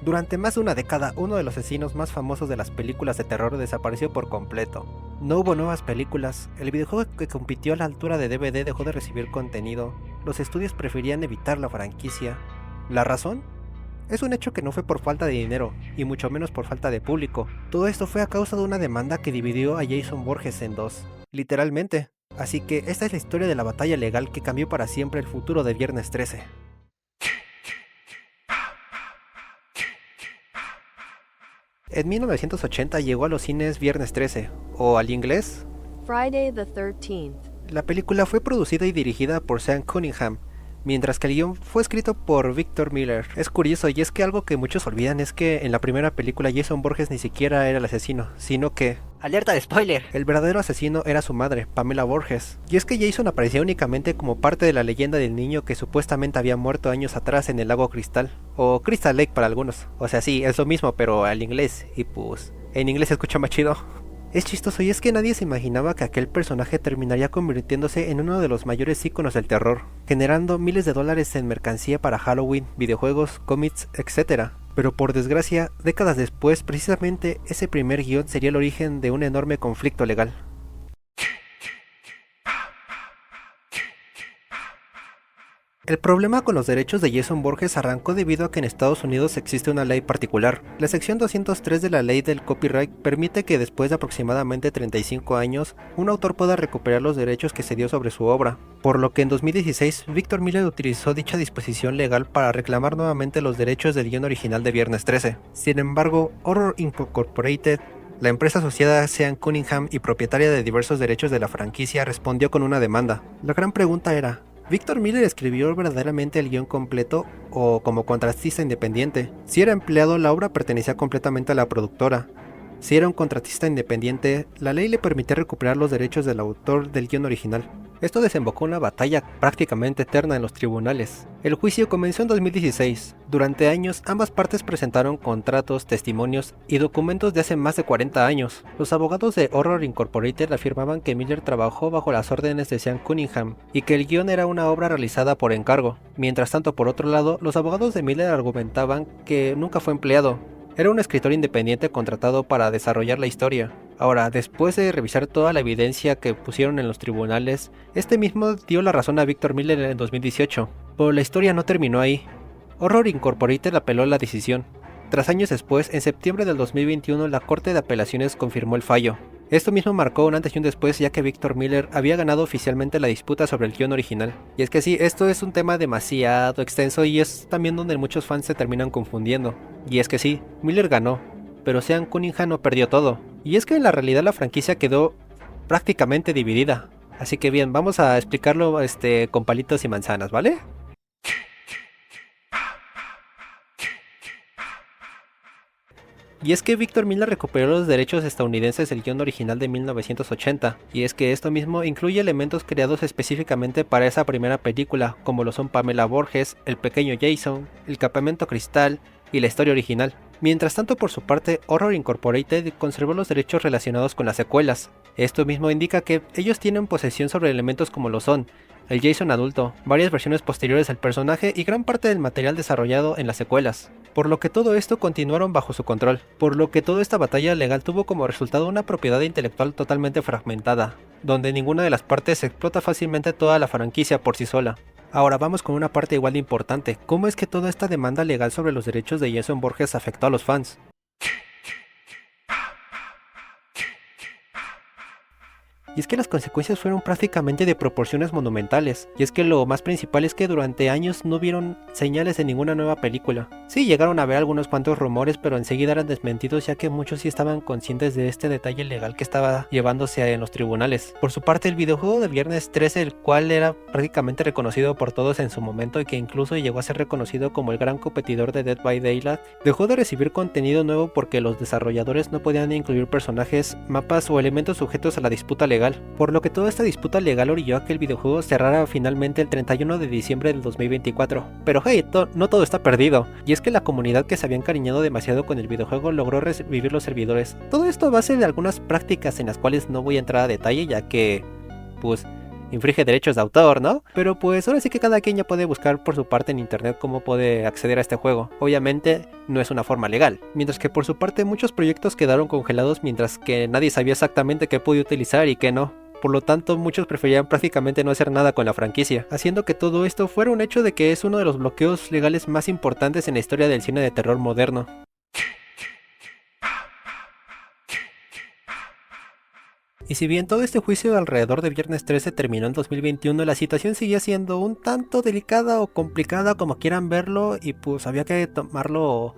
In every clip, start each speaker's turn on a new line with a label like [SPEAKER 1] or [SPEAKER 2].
[SPEAKER 1] Durante más de una década, uno de los asesinos más famosos de las películas de terror desapareció por completo. No hubo nuevas películas, el videojuego que compitió a la altura de DVD dejó de recibir contenido, los estudios preferían evitar la franquicia. ¿La razón? Es un hecho que no fue por falta de dinero, y mucho menos por falta de público. Todo esto fue a causa de una demanda que dividió a Jason Voorhees en dos, literalmente. Así que esta es la historia de la batalla legal que cambió para siempre el futuro de Viernes 13. En 1980 llegó a los cines Viernes 13, o al inglés,
[SPEAKER 2] Friday the 13th.
[SPEAKER 1] La película fue producida y dirigida por Sean Cunningham, mientras que el guión fue escrito por Victor Miller. Es curioso, y es que algo que muchos olvidan es que en la primera película Jason Voorhees ni siquiera era el asesino, sino que... ¡Alerta de spoiler! El verdadero asesino era su madre, Pamela Voorhees. Y es que Jason aparecía únicamente como parte de la leyenda del niño que supuestamente había muerto años atrás en el lago Cristal, o Crystal Lake para algunos. O sea, sí, es lo mismo, pero al inglés, y pues... en inglés se escucha más chido. Es chistoso, y es que nadie se imaginaba que aquel personaje terminaría convirtiéndose en uno de los mayores íconos del terror, generando miles de dólares en mercancía para Halloween, videojuegos, cómics, etc. Pero por desgracia, décadas después, precisamente ese primer guión sería el origen de un enorme conflicto legal. El problema con los derechos de Jason Voorhees arrancó debido a que en Estados Unidos existe una ley particular. La sección 203 de la ley del copyright permite que después de aproximadamente 35 años, un autor pueda recuperar los derechos que cedió sobre su obra, por lo que en 2016 Victor Miller utilizó dicha disposición legal para reclamar nuevamente los derechos del guión original de Viernes 13. Sin embargo, Horror Incorporated, la empresa asociada a Sean Cunningham y propietaria de diversos derechos de la franquicia, respondió con una demanda. La gran pregunta era, ¿Victor Miller escribió verdaderamente el guión completo o como contratista independiente? Si era empleado, la obra pertenecía completamente a la productora. Si era un contratista independiente, la ley le permitía recuperar los derechos del autor del guión original. Esto desembocó en una batalla prácticamente eterna en los tribunales. El juicio comenzó en 2016. Durante años, ambas partes presentaron contratos, testimonios y documentos de hace más de 40 años. Los abogados de Horror Incorporated afirmaban que Miller trabajó bajo las órdenes de Sean Cunningham y que el guión era una obra realizada por encargo. Mientras tanto, por otro lado, los abogados de Miller argumentaban que nunca fue empleado. Era un escritor independiente contratado para desarrollar la historia. Ahora, después de revisar toda la evidencia que pusieron en los tribunales, este mismo dio la razón a Victor Miller en 2018. Pero la historia no terminó ahí. Horror Incorporated apeló la decisión. Tras años después, en septiembre del 2021, la Corte de Apelaciones confirmó el fallo. Esto mismo marcó un antes y un después, ya que Victor Miller había ganado oficialmente la disputa sobre el guión original. Y es que sí, esto es un tema demasiado extenso y es también donde muchos fans se terminan confundiendo. Y es que sí, Miller ganó, pero Sean Cunningham no perdió todo. Y es que en la realidad la franquicia quedó prácticamente dividida. Así que bien, vamos a explicarlo con palitos y manzanas, ¿vale? Y es que Victor Miller recuperó los derechos estadounidenses del guión original de 1980, y es que esto mismo incluye elementos creados específicamente para esa primera película, como lo son Pamela Voorhees, el pequeño Jason, el campamento Cristal y la historia original. Mientras tanto, por su parte, Horror Incorporated conservó los derechos relacionados con las secuelas. Esto mismo indica que ellos tienen posesión sobre elementos como lo son el Jason adulto, varias versiones posteriores del personaje y gran parte del material desarrollado en las secuelas, por lo que todo esto continuaron bajo su control, por lo que toda esta batalla legal tuvo como resultado una propiedad intelectual totalmente fragmentada, donde ninguna de las partes explota fácilmente toda la franquicia por sí sola. Ahora vamos con una parte igual de importante, ¿cómo es que toda esta demanda legal sobre los derechos de Jason Voorhees afectó a los fans? Y es que las consecuencias fueron prácticamente de proporciones monumentales, y es que lo más principal es que durante años no vieron señales de ninguna nueva película. Sí, llegaron a ver algunos cuantos rumores, pero enseguida eran desmentidos ya que muchos sí estaban conscientes de este detalle legal que estaba llevándose en los tribunales. Por su parte, el videojuego de Viernes 13, el cual era prácticamente reconocido por todos en su momento y que incluso llegó a ser reconocido como el gran competidor de Dead by Daylight, dejó de recibir contenido nuevo porque los desarrolladores no podían incluir personajes, mapas o elementos sujetos a la disputa legal, por lo que toda esta disputa legal orilló a que el videojuego cerrara finalmente el 31 de diciembre del 2024. Pero hey, no todo está perdido, y es que la comunidad que se había encariñado demasiado con el videojuego logró revivir los servidores. Todo esto a base de algunas prácticas en las cuales no voy a entrar a detalle ya que, pues, infringe derechos de autor, ¿no? Pero pues ahora sí que cada quien ya puede buscar por su parte en internet cómo puede acceder a este juego. Obviamente no es una forma legal, mientras que por su parte muchos proyectos quedaron congelados mientras que nadie sabía exactamente qué podía utilizar y qué no. Por lo tanto, muchos preferían prácticamente no hacer nada con la franquicia, haciendo que todo esto fuera un hecho de que es uno de los bloqueos legales más importantes en la historia del cine de terror moderno. Y si bien todo este juicio alrededor de Viernes 13 terminó en 2021, la situación seguía siendo un tanto delicada o complicada como quieran verlo, y pues había que tomarlo,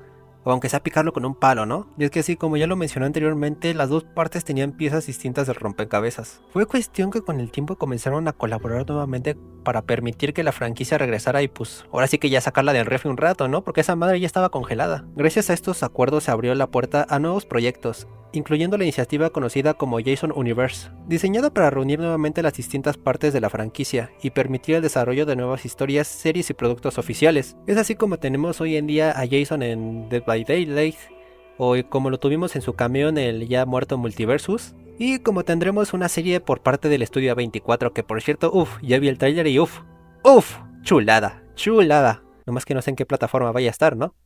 [SPEAKER 1] o aunque sea picarlo con un palo, ¿no? Y es que así como ya lo mencioné anteriormente, las dos partes tenían piezas distintas del rompecabezas. Fue cuestión que con el tiempo comenzaron a colaborar nuevamente para permitir que la franquicia regresara y pues ahora sí que ya sacarla del refri un rato, ¿no? Porque esa madre ya estaba congelada. Gracias a estos acuerdos se abrió la puerta a nuevos proyectos, incluyendo la iniciativa conocida como Jason Universe, diseñada para reunir nuevamente las distintas partes de la franquicia y permitir el desarrollo de nuevas historias, series y productos oficiales. Es así como tenemos hoy en día a Jason en Dead by Daylight, o como lo tuvimos en su cameo en el ya muerto Multiversus, y como tendremos una serie por parte del estudio A24 que por cierto, ya vi el trailer y chulada, chulada. Nomás que no sé en qué plataforma vaya a estar, ¿no?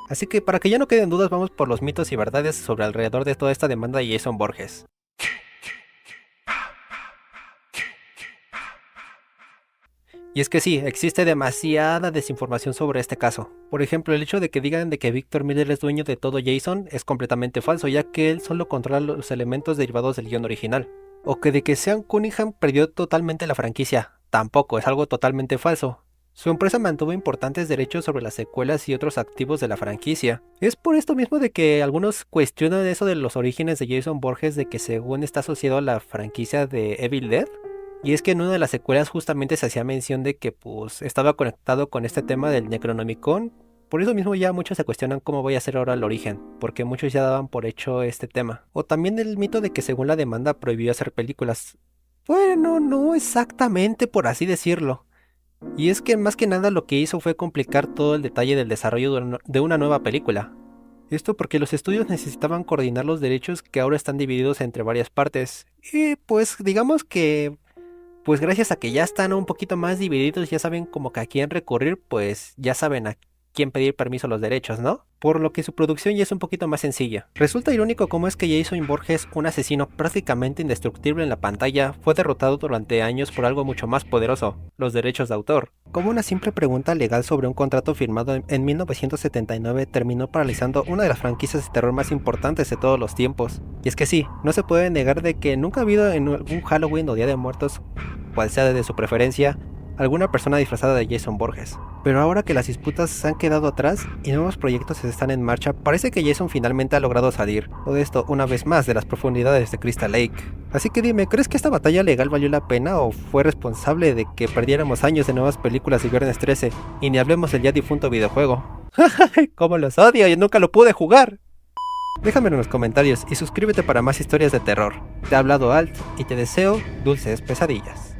[SPEAKER 1] Así que para que ya no queden dudas, vamos por los mitos y verdades sobre alrededor de toda esta demanda de Jason Borges. Y es que sí, existe demasiada desinformación sobre este caso. Por ejemplo, el hecho de que digan de que Victor Miller es dueño de todo Jason es completamente falso, ya que él solo controla los elementos derivados del guión original. O que de que Sean Cunningham perdió totalmente la franquicia, tampoco, es algo totalmente falso. Su empresa mantuvo importantes derechos sobre las secuelas y otros activos de la franquicia. Es por esto mismo de que algunos cuestionan eso de los orígenes de Jason Borges, de que según está asociado a la franquicia de Evil Dead. Y es que en una de las secuelas justamente se hacía mención de que pues estaba conectado con este tema del Necronomicon. Por eso mismo ya muchos se cuestionan cómo voy a ser ahora el origen, porque muchos ya daban por hecho este tema. O también el mito de que según la demanda prohibió hacer películas. Bueno, no exactamente por así decirlo. Y es que más que nada lo que hizo fue complicar todo el detalle del desarrollo de una nueva película. Esto porque los estudios necesitaban coordinar los derechos que ahora están divididos entre varias partes. Y pues digamos que, pues gracias a que ya están un poquito más divididos, ya saben como que a quién recurrir, pues ya saben a quién pedir permiso a los derechos, ¿no? Por lo que su producción ya es un poquito más sencilla. Resulta irónico cómo es que Jason Borges, un asesino prácticamente indestructible en la pantalla, fue derrotado durante años por algo mucho más poderoso, los derechos de autor. Como una simple pregunta legal sobre un contrato firmado en 1979 terminó paralizando una de las franquicias de terror más importantes de todos los tiempos. Y es que sí, no se puede negar de que nunca ha habido en algún Halloween o Día de Muertos, cual sea de su preferencia, alguna persona disfrazada de Jason Borges. Pero ahora que las disputas se han quedado atrás y nuevos proyectos están en marcha, parece que Jason finalmente ha logrado salir, todo esto una vez más de las profundidades de Crystal Lake. Así que dime, ¿crees que esta batalla legal valió la pena o fue responsable de que perdiéramos años de nuevas películas de Viernes 13? Y ni hablemos del ya difunto videojuego. ¡Cómo los odio! ¡Yo nunca lo pude jugar! Déjamelo en los comentarios y suscríbete para más historias de terror. Te ha hablado Alt y te deseo dulces pesadillas.